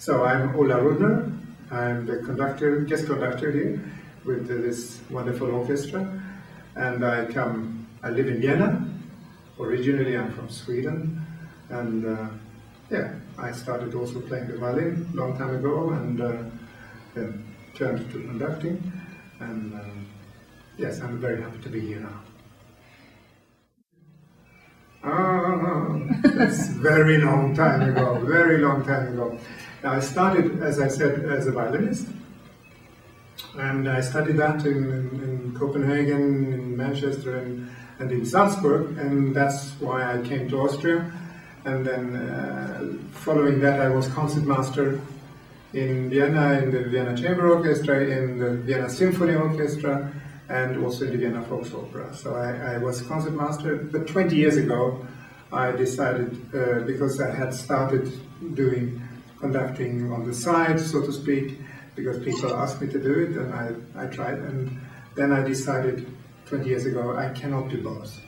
So I'm Ola Rudner. I'm the conductor, guest conductor here with this wonderful orchestra. And I live in Vienna. Originally I'm from Sweden. And I started also playing the violin a long time ago and then turned to conducting. And yes, I'm very happy to be here now. That's very long time ago, very long time ago. I started, as I said, as a violinist, and I studied that in Copenhagen, in Manchester, and in Salzburg, and that's why I came to Austria. And then following that, I was concertmaster in Vienna, in the Vienna Chamber Orchestra, in the Vienna Symphony Orchestra, and also in the Vienna Volksopera. So I was concertmaster, but 20 years ago, I decided, because I had started doing conducting on the side, so to speak, because people asked me to do it, and I tried, and then I decided 20 years ago I cannot do both.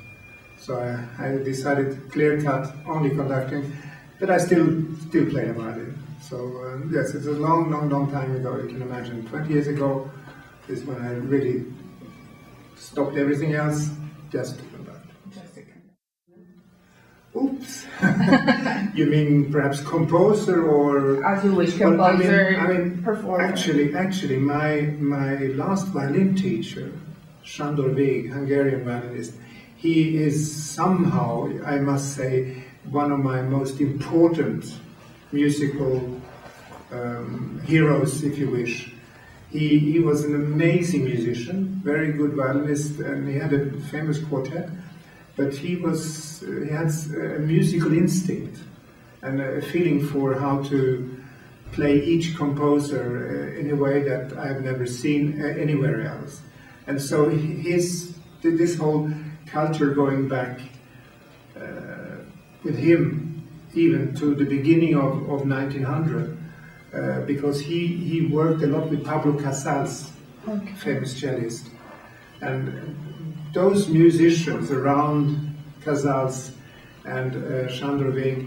So I decided clear-cut, only conducting, but I still play the violin. So yes, it's a long, long, long time ago. You can imagine 20 years ago is when I really stopped everything else just to conduct. Oops. You mean perhaps composer or... As you wish, composer, I mean, performer. Actually, my last violin teacher, Sándor Vég, Hungarian violinist, he is somehow, I must say, one of my most important musical heroes, if you wish. He was an amazing musician, very good violinist, and he had a famous quartet. But he had a musical instinct and a feeling for how to play each composer in a way that I've never seen anywhere else. And so this whole culture going back with him even to the beginning of 1900, because he worked a lot with Pablo Casals, famous cellist. And those musicians around Casals and Sándor Vég,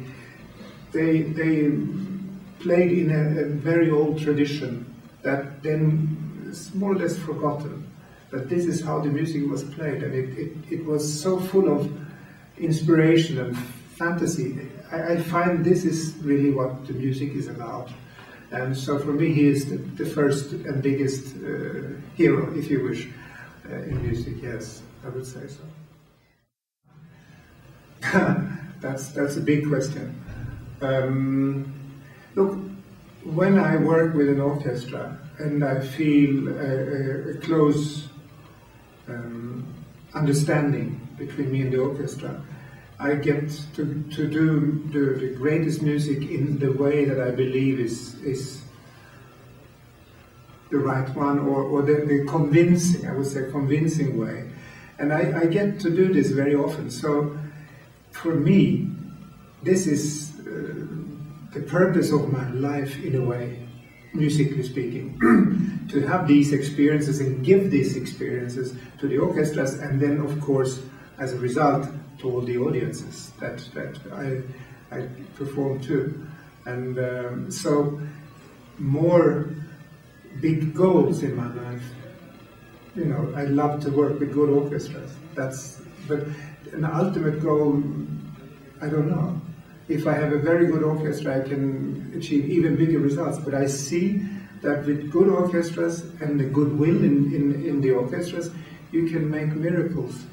they played in a very old tradition that then is more or less forgotten. But this is how the music was played, and it was so full of inspiration and fantasy. I find this is really what the music is about. And so for me, he is the first and biggest hero, if you wish, in music, yes. I would say so. That's a big question. Look, when I work with an orchestra and I feel a close understanding between me and the orchestra, I get to do the greatest music in the way that I believe is the right one, or the convincing, I would say, convincing way. And I get to do this very often. So for me, this is the purpose of my life in a way, musically speaking, to have these experiences and give these experiences to the orchestras, and then of course, as a result, to all the audiences that I perform to. And so more big goals in my life. You know, I love to work with good orchestras. But an ultimate goal, I don't know. If I have a very good orchestra, I can achieve even bigger results. But I see that with good orchestras and the goodwill in the orchestras, you can make miracles.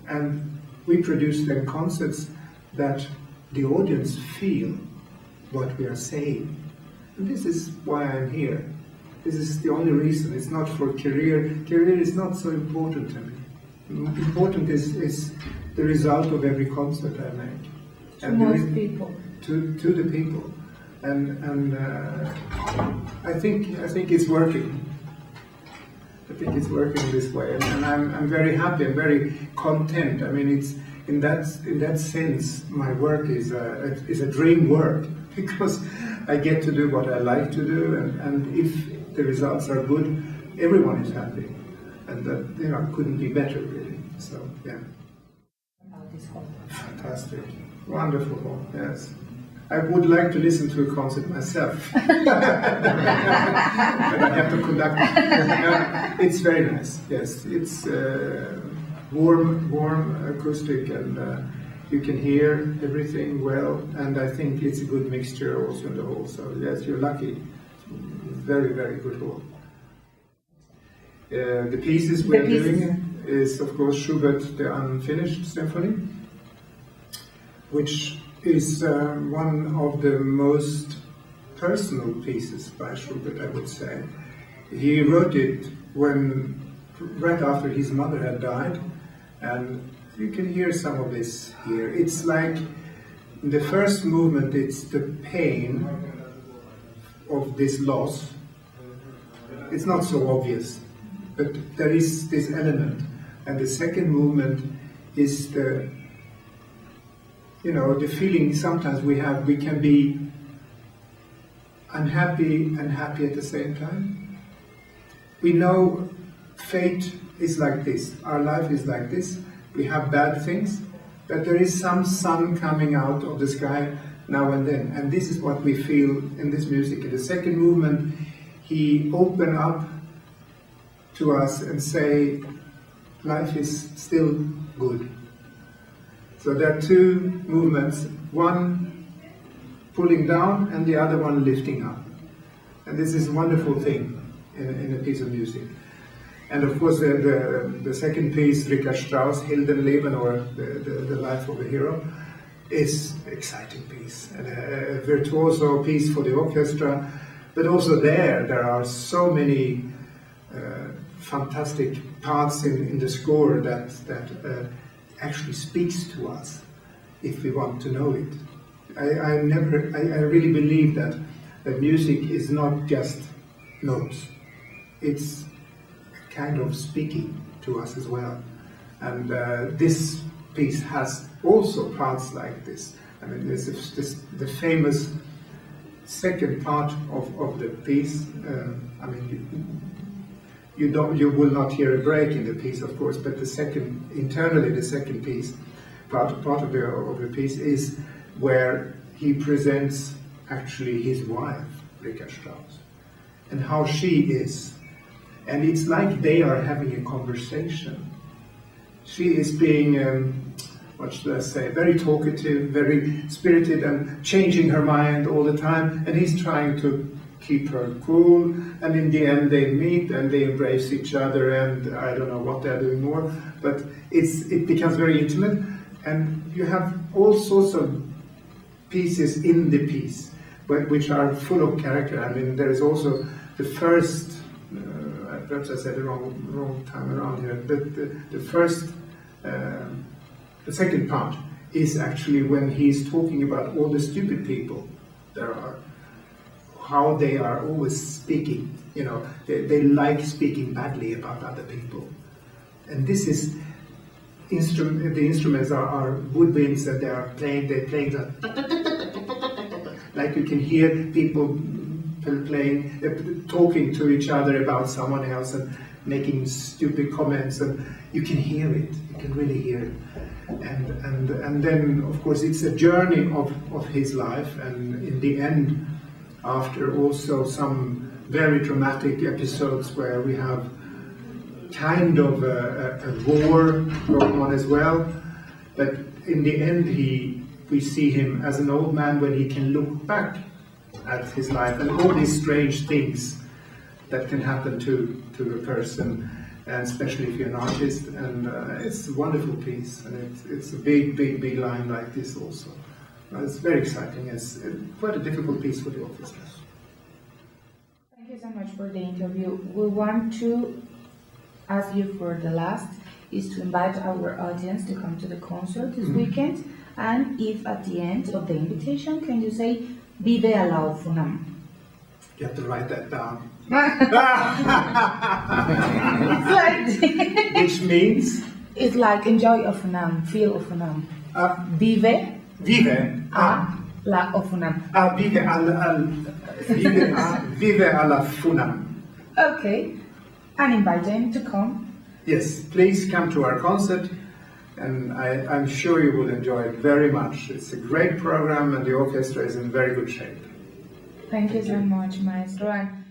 And we produce then concerts that the audience feel what we are saying. And this is why I'm here. This is the only reason. It's not for career. Career is not so important to me. Important is the result of every concert I make. To most people. To the people. And I think it's working. I think it's working this way, and I'm very happy. I'm very content. I mean, it's in that sense, my work is a dream work, because I get to do what I like to do, and if the results are good, everyone is happy, and that couldn't be better really. So yeah. Fantastic, wonderful, yes. I would like to listen to a concert myself, but I have to conduct it. It's very nice. Yes, it's warm acoustic, and you can hear everything well. And I think it's a good mixture also in the hall. So yes, you're lucky. Very, very good hall. The pieces we're doing is, of course, Schubert, the Unfinished Symphony, which is one of the most personal pieces by Schubert, I would say. He wrote it right after his mother had died, and you can hear some of this here. It's like, in the first movement, it's the pain of this loss. It's not so obvious, but there is this element. And the second movement is the feeling sometimes we have. We can be unhappy and happy at the same time. We know fate is like this. Our life is like this. We have bad things, but there is some sun coming out of the sky now and then. And this is what we feel in this music. In the second movement, he opened up to us and say, life is still good. So there are two movements, one pulling down and the other one lifting up. And this is a wonderful thing in a piece of music. And of course the second piece, Richard Strauss, Heldenleben, or the life of a hero, is an exciting piece, and a virtuoso piece for the orchestra. But also there are so many fantastic parts in the score that actually speaks to us if we want to know it. I really believe that music is not just notes. It's kind of speaking to us as well. And this piece has also parts like this. I mean, there's the famous second part of the piece. I mean, you will not hear a break in the piece, of course, but internally the second piece, part of the piece is where he presents actually his wife, Richard Strauss, and how she is. And it's like they are having a conversation. She is being, what should I say, very talkative, very spirited, and changing her mind all the time, and he's trying to keep her cool, and in the end they meet and they embrace each other, and I don't know what they're doing more, but it becomes very intimate, and you have all sorts of pieces in the piece, which are full of character. I mean, there is also the first, perhaps I said the wrong time around here, but the second part is actually when he's talking about all the stupid people there are, how they are always speaking, they like speaking badly about other people. And this is, the instruments are woodwinds, and they play like you can hear people playing, talking to each other about someone else and making stupid comments, and you can hear it, you can really hear it. And then, of course, it's a journey of his life, and in the end, after also some very dramatic episodes where we have kind of a war going on as well, but in the end we see him as an old man when he can look back at his life and all these strange things that can happen to a person, and especially if you're an artist. And it's a wonderful piece, and it's a big line like this also. It's very exciting. It's quite a difficult piece for the orchestra. Thank you so much for the interview. We want to ask you for the last is to invite our audience to come to the concert this weekend, and if at the end of the invitation, can you say Vive alla OFUNAM? You have to write that down. Which means? It's like enjoy OFUNAM, feel OFUNAM. Vive la OFUNAM. Vive alla FUNAM. Okay, and invite them to come. Yes, please come to our concert. and I'm sure you will enjoy it very much. It's a great program, and the orchestra is in very good shape. Thank you so much, Maestro. And